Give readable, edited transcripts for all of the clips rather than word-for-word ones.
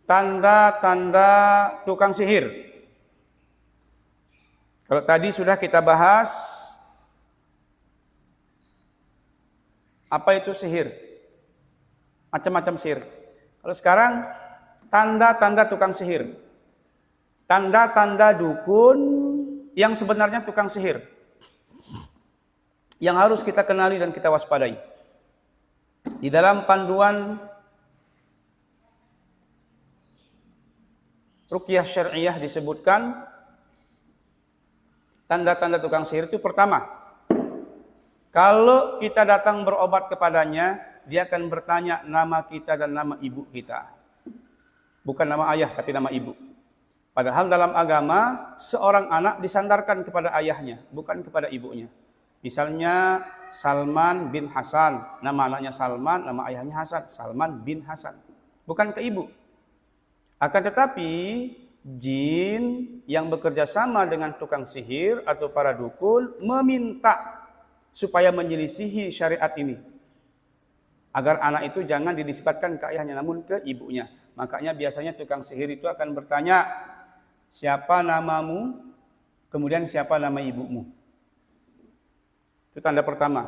tanda-tanda tukang sihir. Kalau tadi sudah kita bahas apa itu sihir, macam-macam sihir. Kalau sekarang tanda-tanda tukang sihir, tanda-tanda dukun yang sebenarnya tukang sihir, yang harus kita kenali dan kita waspadai. Di dalam panduan Ruqyah Syar'iyah disebutkan tanda-tanda tukang sihir itu pertama, kalau kita datang berobat kepadanya, dia akan bertanya nama kita dan nama ibu kita. Bukan nama ayah, tapi nama ibu. Padahal dalam agama, seorang anak disandarkan kepada ayahnya, bukan kepada ibunya. Misalnya Salman bin Hasan, nama anaknya Salman, nama ayahnya Hasan, Salman bin Hasan. Bukan ke ibu. Akan tetapi, jin yang bekerja sama dengan tukang sihir atau para dukun meminta supaya menyelisihi syariat ini. Agar anak itu jangan dinisbatkan ke ayahnya, namun ke ibunya. Makanya biasanya tukang sihir itu akan bertanya, siapa namamu, kemudian siapa nama ibumu. Itu tanda pertama.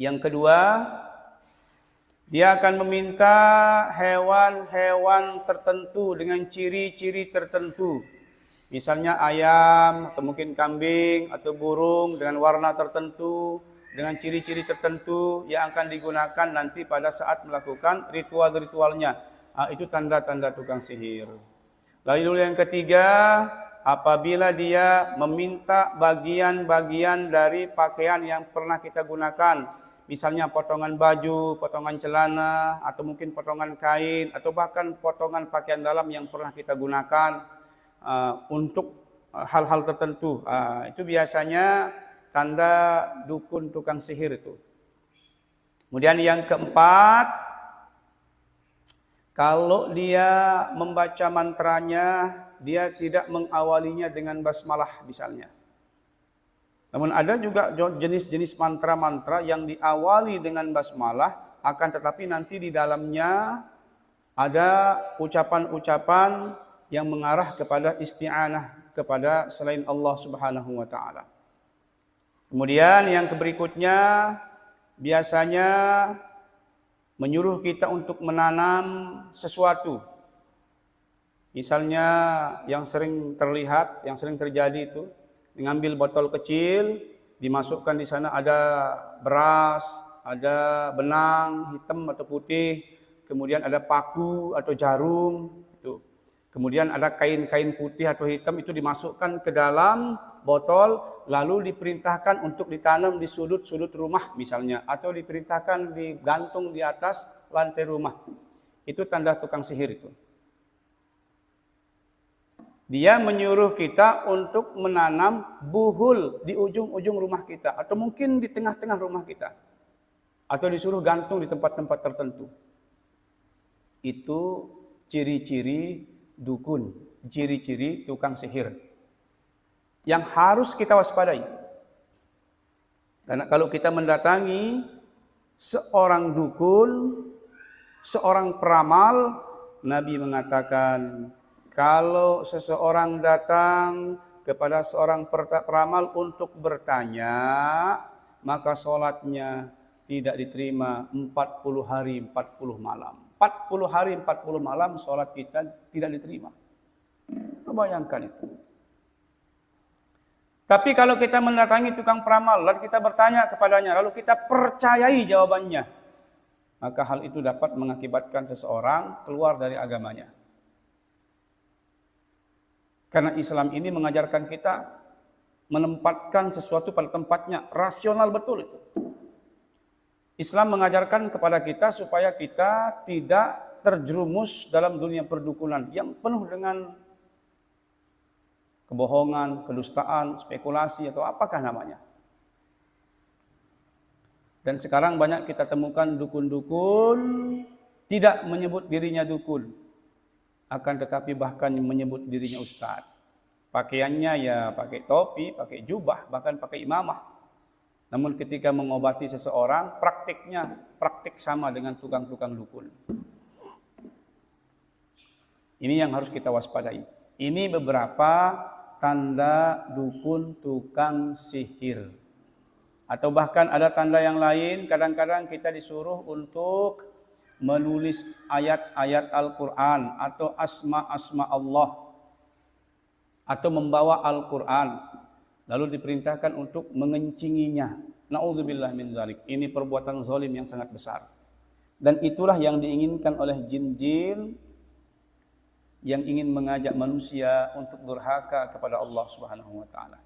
Yang kedua, dia akan meminta hewan-hewan tertentu dengan ciri-ciri tertentu. Misalnya ayam, atau mungkin kambing, atau burung dengan warna tertentu, dengan ciri-ciri tertentu yang akan digunakan nanti pada saat melakukan ritual-ritualnya. Itu tanda-tanda tukang sihir. Lalu yang ketiga, apabila dia meminta bagian-bagian dari pakaian yang pernah kita gunakan, misalnya potongan baju, potongan celana, atau mungkin potongan kain, atau bahkan potongan pakaian dalam yang pernah kita gunakan untuk hal-hal tertentu. Itu biasanya tanda dukun tukang sihir itu. Kemudian yang keempat, kalau dia membaca mantranya, dia tidak mengawalinya dengan basmalah misalnya. Namun ada juga jenis-jenis mantra-mantra yang diawali dengan basmalah, akan tetapi nanti di dalamnya ada ucapan-ucapan yang mengarah kepada isti'anah kepada selain Allah Subhanahu wa taala. Kemudian yang berikutnya biasanya menyuruh kita untuk menanam sesuatu. Misalnya yang sering terlihat, yang sering terjadi itu, mengambil botol kecil, dimasukkan di sana ada beras, ada benang hitam atau putih, kemudian ada paku atau jarum, itu. Kemudian ada kain-kain putih atau hitam, itu dimasukkan ke dalam botol, lalu diperintahkan untuk ditanam di sudut-sudut rumah misalnya, atau diperintahkan digantung di atas lantai rumah. Itu tanda tukang sihir itu. Dia menyuruh kita untuk menanam buhul di ujung-ujung rumah kita, atau mungkin di tengah-tengah rumah kita, atau disuruh gantung di tempat-tempat tertentu. Itu ciri-ciri dukun, ciri-ciri tukang sihir yang harus kita waspadai. Karena kalau kita mendatangi seorang dukun, seorang peramal, Nabi mengatakan, kalau seseorang datang kepada seorang peramal untuk bertanya, maka sholatnya tidak diterima 40 hari 40 malam. 40 hari 40 malam sholat kita tidak diterima. Bayangkan itu. Tapi kalau kita mendatangi tukang peramal, lalu kita bertanya kepadanya, lalu kita percayai jawabannya, maka hal itu dapat mengakibatkan seseorang keluar dari agamanya. Karena Islam ini mengajarkan kita menempatkan sesuatu pada tempatnya, rasional betul itu. Islam mengajarkan kepada kita supaya kita tidak terjerumus dalam dunia perdukunan yang penuh dengan kebohongan, kedustaan, spekulasi, atau apakah namanya. Dan sekarang banyak kita temukan dukun-dukun tidak menyebut dirinya dukun, akan tetapi bahkan menyebut dirinya ustaz. Pakaiannya ya pakai topi, pakai jubah, bahkan pakai imamah. Namun ketika mengobati seseorang, praktiknya praktik sama dengan tukang-tukang dukun. Ini yang harus kita waspadai. Ini beberapa tanda dukun tukang sihir. Atau bahkan ada tanda yang lain, kadang-kadang kita disuruh untuk menulis ayat-ayat Al-Quran atau asma-asma Allah, atau membawa Al-Quran, lalu diperintahkan untuk mengencinginya. Na'udzubillah min dzalik. Ini perbuatan zalim yang sangat besar. Dan itulah yang diinginkan oleh jin-jin yang ingin mengajak manusia untuk durhaka kepada Allah Subhanahu wa taala.